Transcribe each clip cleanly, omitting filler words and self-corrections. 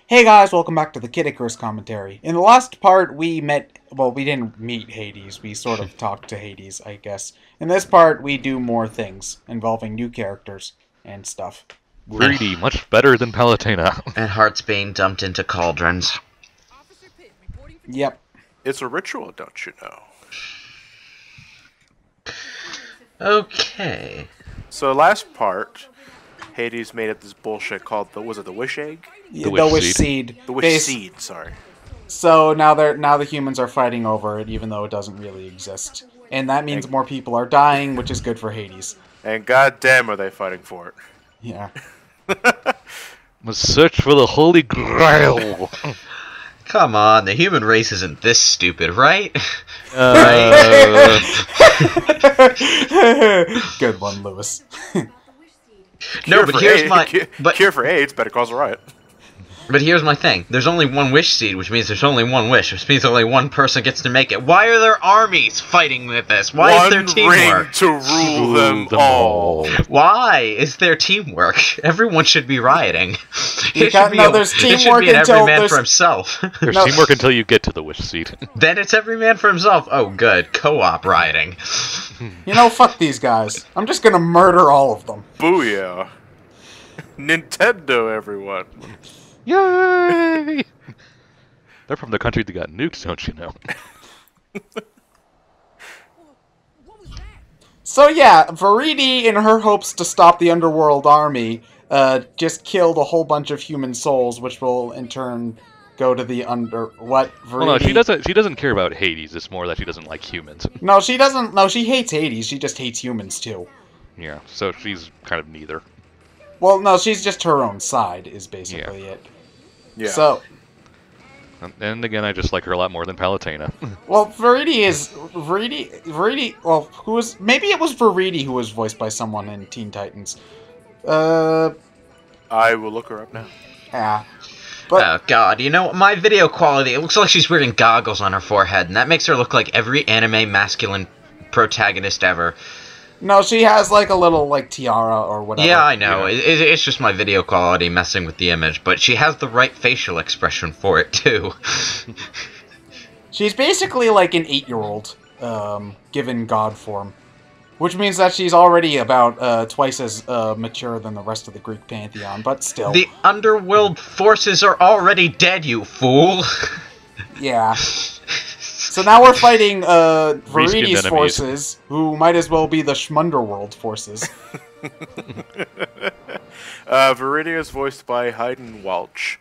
Hey guys, welcome back to the Kid Icarus commentary. In the last part, we didn't meet Hades, we sort of talked to Hades, I guess. In this part, we do more things, involving new characters and stuff. Greedy, much better than Palutena. And hearts being dumped into cauldrons. Yep. It's a ritual, don't you know? Okay. So last part, Hades made up this bullshit called the Wish Egg? The Wish Seed. The Wish Seed, sorry. So now the humans are fighting over it, even though it doesn't really exist. And that means more people are dying, which is good for Hades. And goddamn are they fighting for it. Yeah. Must search for the Holy Grail. Come on, the human race isn't this stupid, right? Good one, Lewis. No, but here's my... Cure for AIDS, better cause a riot. But here's my thing. There's only one wish seed, which means there's only one wish, which means only one person gets to make it. Why are there armies fighting with this? Why is there teamwork? Ring to rule them all. Why is there teamwork? Everyone should be rioting. There's teamwork until every man for himself. There's teamwork until you get to the Wish Seed. Then it's every man for himself. Oh, good. Co-op rioting. You know, fuck these guys. I'm just gonna murder all of them. Booyah. Nintendo, everyone. Yay! They're from the country that got nuked, don't you know? So yeah, Viridi, in her hopes to stop the underworld army, just killed a whole bunch of human souls, which will in turn go to the Viridi... Well, no, she doesn't care about Hades. It's more that she doesn't like humans. No, she doesn't. No, she hates Hades. She just hates humans too. Yeah, so she's kind of neither. Well, no, she's just her own side, is basically it. Yeah. So... And again, I just like her a lot more than Palutena. Well, Viridi, well, who was... Maybe it was Viridi who was voiced by someone in Teen Titans. I will look her up now. Yeah. But, oh god, you know, my video quality, it looks like she's wearing goggles on her forehead, and that makes her look like every anime masculine protagonist ever. no, she has, like, a little, like, tiara or whatever. Yeah, I know. Yeah. It's just my video quality messing with the image, but she has the right facial expression for it, too. She's basically like an 8-year-old, given god form. Which means that she's already about twice as mature than the rest of the Greek pantheon, but still. The underworld forces are already dead, you fool! Yeah. So now we're fighting Viridi's forces, who might as well be the Schmunderworld forces. Viridi is voiced by Hayden Welch.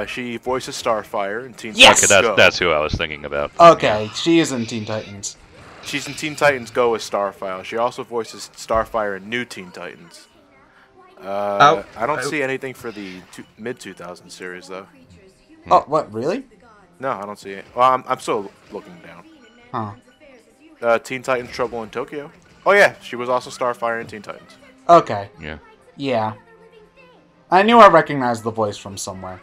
She voices Starfire in Teen Yes! Titans Go. Okay, that's who I was thinking about. Okay, she is in Teen Titans. She's in Teen Titans Go as Starfire. She also voices Starfire in New Teen Titans. I don't see anything for the mid-2000s series, though. Oh, what, really? No, I don't see it. Well, I'm still looking down. Huh. Teen Titans Trouble in Tokyo. Oh, yeah, she was also Starfire in Teen Titans. Okay. Yeah. Yeah. I knew I recognized the voice from somewhere,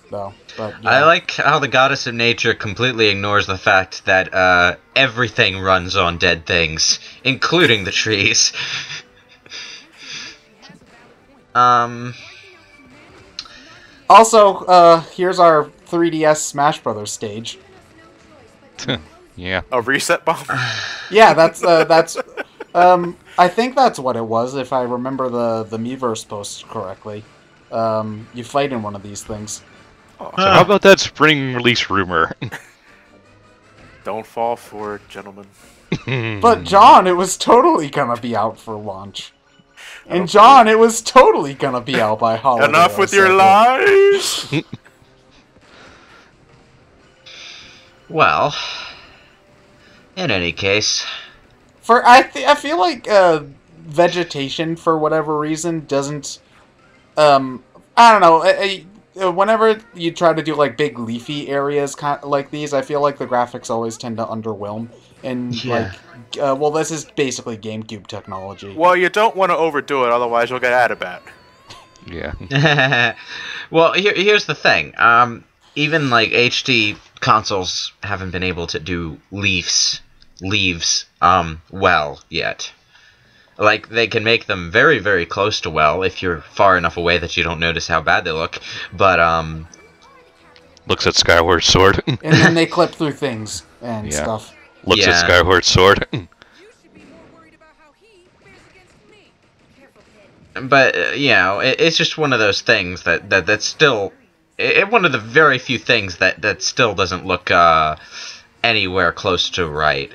though. But yeah. I like how the goddess of nature completely ignores the fact that everything runs on dead things, including the trees. Also, here's our 3DS Smash Brothers stage. Yeah. A reset bomb? Yeah, that's I think that's what it was, if I remember the Miiverse post correctly. You fight in one of these things. So how about that spring release rumor? Don't fall for it, gentlemen. But John, it was totally gonna be out for launch. And John, it was totally gonna be out by holiday. Enough with your lies! Well, in any case... I feel like vegetation, for whatever reason, doesn't... I don't know. Whenever you try to do like big leafy areas like these, I feel like the graphics always tend to underwhelm. And Yeah. well, this is basically GameCube technology. Well, you don't want to overdo it, otherwise you'll get Adabat. Yeah. Well, here's the thing. Even like HD consoles haven't been able to do leaves well yet. Like, they can make them very, very close to well if you're far enough away that you don't notice how bad they look. But, Looks at Skyward Sword. And then they clip through things and Yeah. stuff. Looks Yeah. at Skyward Sword. But, you know, it's just one of those things that's still... one of the very few things that still doesn't look anywhere close to right.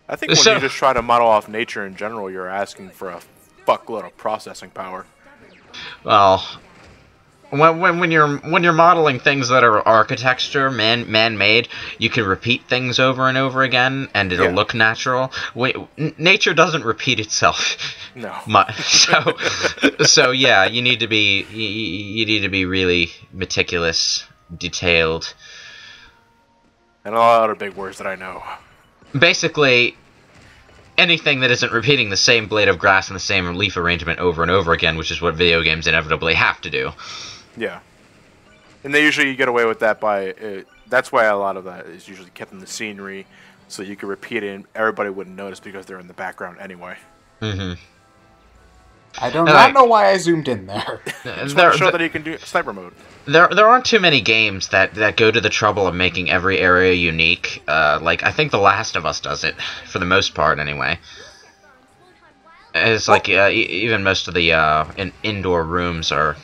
I think when you just try to model off nature in general, you're asking for a fuckload of processing power. Well, when you're modeling things that are architecture, man-made, you can repeat things over and over again, and it'll look natural. Nature doesn't repeat itself. No. So yeah, you need to be really meticulous, detailed. And a lot of other big words that I know. Basically, anything that isn't repeating the same blade of grass and the same leaf arrangement over and over again, which is what video games inevitably have to do. Yeah. And they usually get away with that by... that's why a lot of that is usually kept in the scenery, so you can repeat it and everybody wouldn't notice because they're in the background anyway. Mm-hmm. I do not know why I zoomed in there. Just want to show that you can do sniper mode. There aren't too many games that go to the trouble of making every area unique. Like, I think The Last of Us does it, for the most part, anyway. It's like, even most of the indoor rooms are,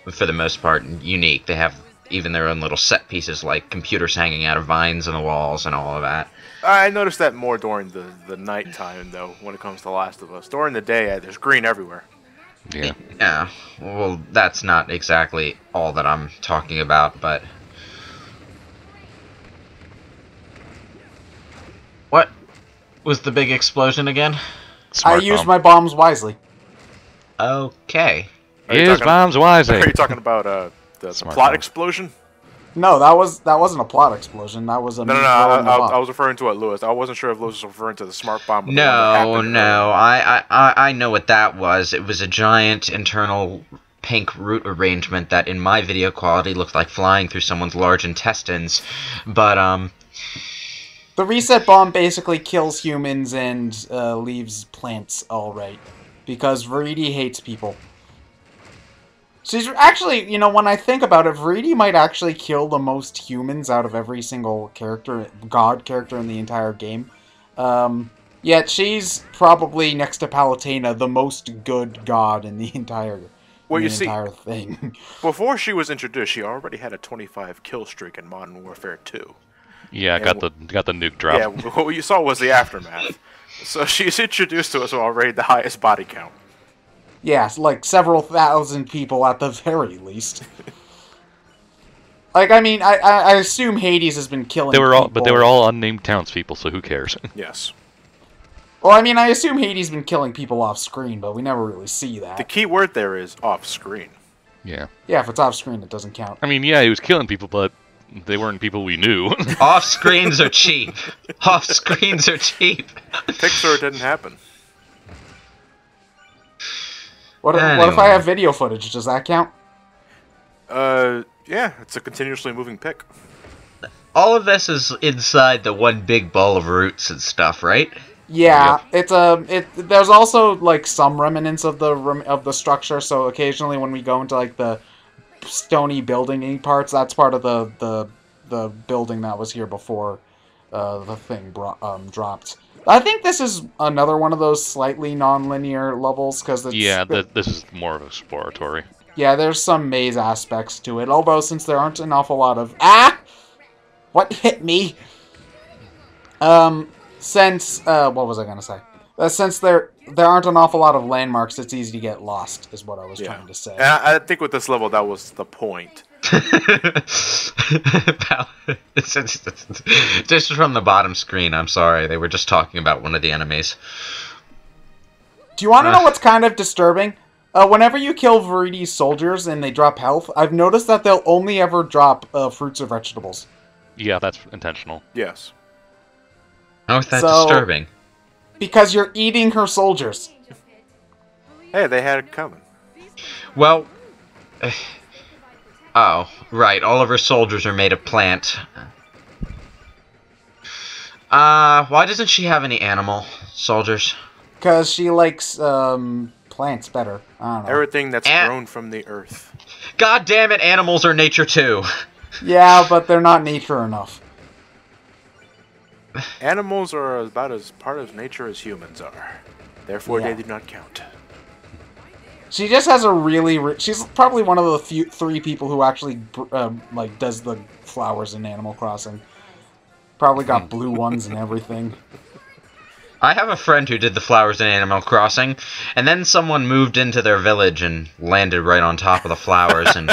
for the most part, unique. They have even their own little set pieces, like computers hanging out of vines on the walls and all of that. I noticed that more during the nighttime, though, when it comes to Last of Us. During the day, there's green everywhere. Yeah. Yeah, well, that's not exactly all that I'm talking about, but... What was the big explosion again? I used my bombs wisely. Okay. Use bombs wisely. Are you talking about the plot explosion? No, that wasn't a plot explosion. That was a No. I was referring to it, Lewis. I wasn't sure if Lewis was referring to the smart bomb. Or No. I know what that was. It was a giant internal pink root arrangement that, in my video quality, looked like flying through someone's large intestines. But the reset bomb basically kills humans and leaves plants all right, because Veridi hates people. She's actually, you know, when I think about it, Veridi might actually kill the most humans out of every single god character in the entire game. Yet she's probably, next to Palutena, the most good god in the entire thing. Before she was introduced, she already had a 25 kill streak in Modern Warfare 2. Yeah, got the nuke drop. Yeah, what you saw was the aftermath. So she's introduced to us already the highest body count. Yes, like several thousand people at the very least. Like, I mean, I assume Hades has been killing people. But they were all unnamed townspeople, so who cares? Yes. Well, I mean, I assume Hades has been killing people off screen, but we never really see that. The key word there is off screen. Yeah. Yeah, if it's off screen, it doesn't count. I mean, yeah, he was killing people, but they weren't people we knew. Off screens are cheap. Off screens are cheap. Kickstart didn't happen. What if I have video footage? Does that count? Yeah, it's a continuously moving pic. All of this is inside the one big ball of roots and stuff, right? Yeah, yep. There's also like some remnants of the structure. So occasionally, when we go into like the stony building parts, that's part of the building that was here before the thing dropped. I think this is another one of those slightly non-linear levels because this is more of exploratory. Yeah, there's some maze aspects to it. Although since there aren't an awful lot of what hit me? Since what was I gonna say? Since there aren't an awful lot of landmarks, it's easy to get lost. Is what I was trying to say. And I think with this level, that was the point. Just from the bottom screen, I'm sorry. They were just talking about one of the enemies. Do you want to know what's kind of disturbing? Whenever you kill Veridi's soldiers and they drop health, I've noticed that they'll only ever drop fruits or vegetables. Yeah, that's intentional. Yes. How is that disturbing? Because you're eating her soldiers. Hey, they had it coming. Well... Oh, right. All of her soldiers are made of plant. Why doesn't she have any animal soldiers? Because she likes plants better. I don't know. Everything that's grown from the earth. God damn it, animals are nature too. Yeah, but they're not nature enough. Animals are about as part of nature as humans are. Therefore, they do not count. She just has a really... she's probably one of the three people who actually like does the flowers in Animal Crossing. Probably got blue ones and everything. I have a friend who did the flowers in Animal Crossing, and then someone moved into their village and landed right on top of the flowers. And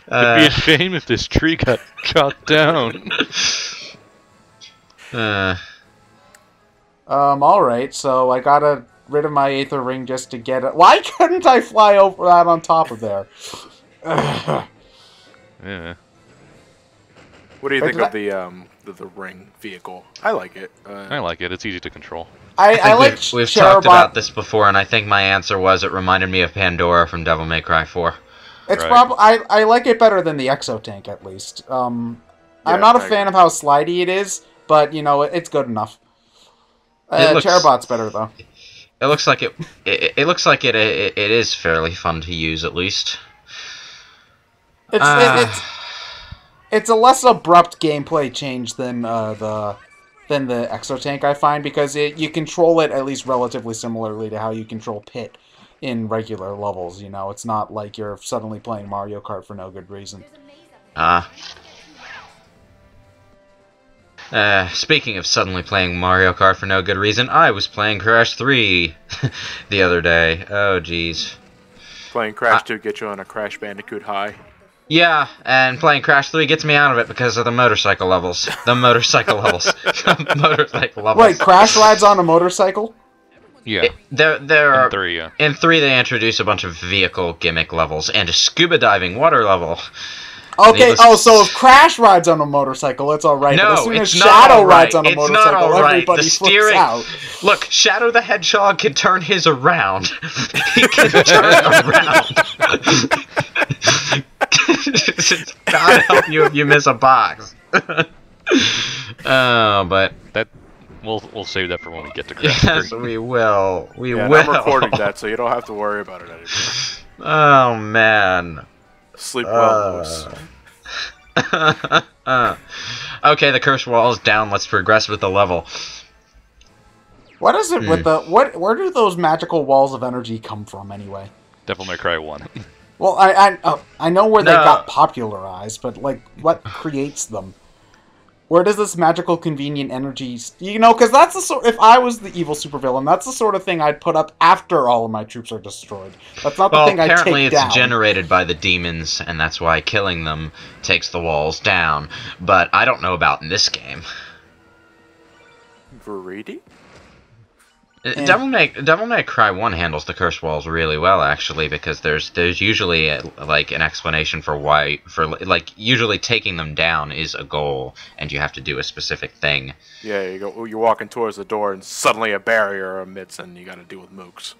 It'd be a shame if this tree got chopped down. Alright, so I got rid of my Aether Ring just to get it. Why couldn't I fly over that on top of there? Yeah. What do you think of the ring vehicle? I like it. I like it. It's easy to control. I like we've talked about this before, and I think my answer was it reminded me of Pandora from Devil May Cry 4. It's probably I like it better than the Exo Tank at least. I'm not a fan of how slidey it is, but you know it's good enough. Cherubot's better though. It looks like it looks like it is fairly fun to use at least. It's a less abrupt gameplay change than the Exo Tank, I find, because you control it at least relatively similarly to how you control Pit in regular levels. You know, it's not like you're suddenly playing Mario Kart for no good reason. Speaking of suddenly playing Mario Kart for no good reason, I was playing Crash 3 the other day. Oh, jeez. Playing Crash 2 gets you on a Crash Bandicoot high. Yeah, and playing Crash 3 gets me out of it because of the motorcycle levels. The motorcycle levels. The motorcycle levels. Wait, Crash rides on a motorcycle? Yeah. In 3, yeah. In 3, they introduce a bunch of vehicle gimmick levels and a scuba diving water level. Okay, so if Crash rides on a motorcycle, it's alright. No, but as soon as it's not Shadow right. rides on a It's motorcycle, not right. everybody The flips steering. out. Look, Shadow the Hedgehog can turn his around. He can turn around. God help you if you miss a box. Oh, but that we'll save that for when we get to Crash. Yes, we will. We will. I'm recording that, so you don't have to worry about it anymore. Oh man. Sleep well, Moose. Okay, the curse wall is down. Let's progress with the level. What is it with the where do those magical walls of energy come from anyway? Devil May Cry 1. Well, I know where they got popularized, but like what creates them? Where does this magical convenient energy... You know, because that's the sort... If I was the evil supervillain, that's the sort of thing I'd put up after all of my troops are destroyed. That's not the thing I'd take down. Apparently it's generated by the demons, and that's why killing them takes the walls down. But I don't know about in this game. Greedy? Devil May Cry 1 handles the curse walls really well, actually, because there's usually like an explanation for why, usually taking them down is a goal, and you have to do a specific thing. Yeah, you're walking towards the door, and suddenly a barrier emits, and you got to deal with mooks.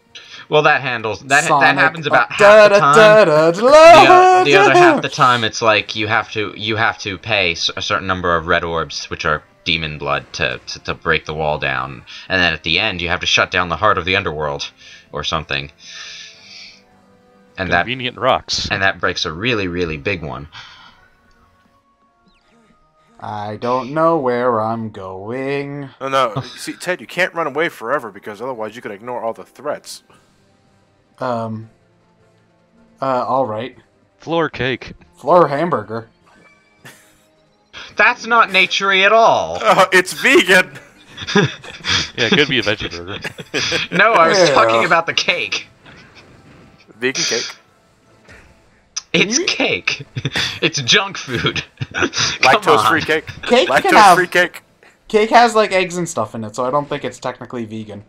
Well, that happens about half the time. The other half the time, it's like you have to pay a certain number of red orbs, which are demon blood, to break the wall down, and then at the end you have to shut down the heart of the underworld or something, and convenient rocks, and that breaks a really, really big one. I don't know where I'm going. No, see, Ted, you can't run away forever because otherwise you could ignore all the threats. All right. Floor cake. Floor hamburger. That's not naturey at all. It's vegan. Yeah, it could be a veggie burger. No, I was talking about the cake. Vegan cake. It's cake. It's junk food. Lactose-free cake. Lactose-free cake. Cake has like eggs and stuff in it, so I don't think it's technically vegan.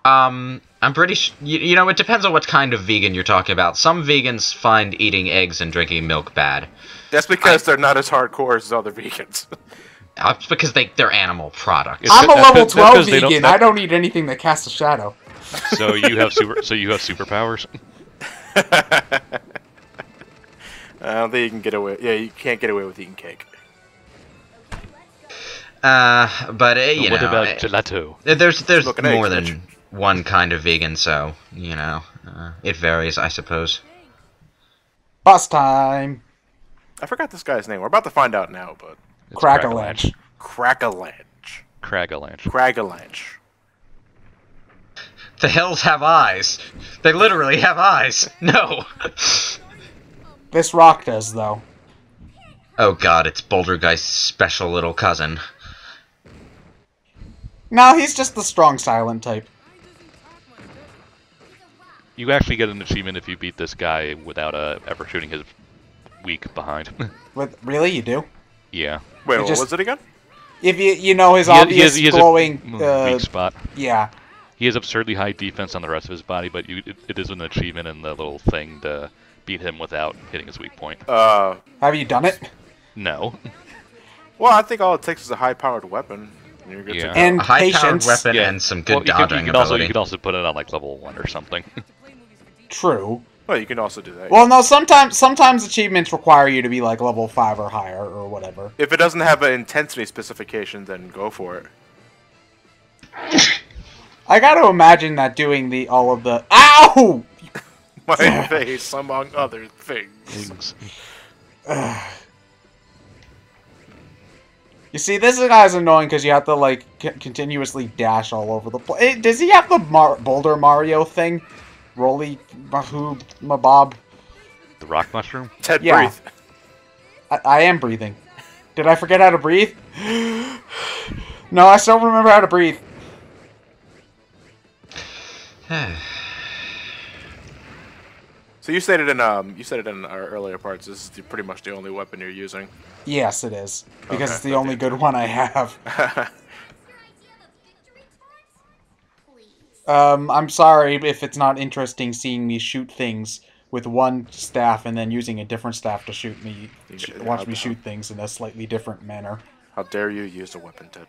I'm pretty sure. You know, it depends on what kind of vegan you're talking about. Some vegans find eating eggs and drinking milk bad. That's because they're not as hardcore as other vegans. It's because they're animal products. I'm a level 12 vegan. I don't eat anything that casts a shadow. So you have superpowers? I don't think you can get away. Yeah, you can't get away with eating cake. But you what know, about gelato? there's Smoking more eggs, than bitch. one kind of vegan, so you know, it varies, I suppose. Bus time. I forgot this guy's name. We're about to find out now, but It's Crack-a-lanch. Cragalanch. Cragalanch. Cragalanch. The hills have eyes. They literally have eyes. No. This rock does, though. Oh god, it's Bouldergeist's special little cousin. No, he's just the strong silent type. You actually get an achievement if you beat this guy without ever shooting his weak behind. Really, you do? Yeah. Wait, It what just- was it again? If you know his He has- obvious he has glowing, a weak spot. yeah. He has absurdly high defense on the rest of his body, but it is an achievement in the little thing to beat him without hitting his weak point. Have you done it? No. Well, I think all it takes is a high-powered weapon. And you're good to Yeah. go. And A high-powered patience. weapon Yeah. and some good Well, dodging you ability. could also put it on like level 1 or something. True. Well, you can also do that. Well, no. Sometimes achievements require you to be like level 5 or higher or whatever. If it doesn't have an intensity specification, then go for it. I got to imagine that doing all of the ow. My face, among other things. You see, this guy's annoying because you have to like continuously dash all over the place. Does he have the Boulder Mario thing? Rolly, Mahoob, Mabob. The rock mushroom? Ted, Yeah. breathe. I am breathing. Did I forget how to breathe? No, I still remember how to breathe. So you said it in our earlier parts. This is pretty much the only weapon you're using. Yes, it is. Because Okay, it's the only good one I have. I'm sorry if it's not interesting seeing me shoot things with one staff and then using a different staff to shoot me, watch me shoot things in a slightly different manner. How dare you use a weapon, Ted?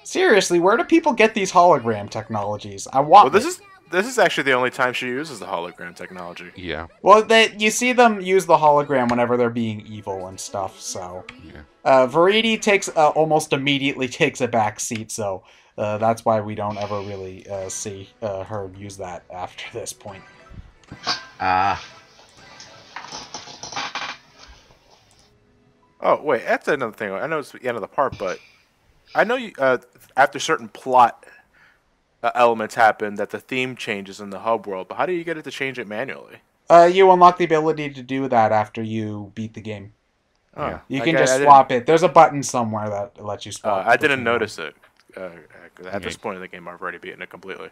Seriously, where do people get these hologram technologies? I want. Well, this is actually the only time she uses the hologram technology. Yeah. Well, you see them use the hologram whenever they're being evil and stuff. So, Yeah. Verity almost immediately takes a back seat. So that's why we don't ever really see her use that after this point. Oh wait, that's another thing. I know it's the end of the part, but I know you after certain plot elements happen that the theme changes in the hub world. But how do you get it to change it manually? You unlock the ability to do that after you beat the game. Oh, Yeah. You I can gu- I just didn't- swap it. There's a button somewhere that lets you swap. I didn't between them. notice it. At this point in the game, I've already beaten it completely.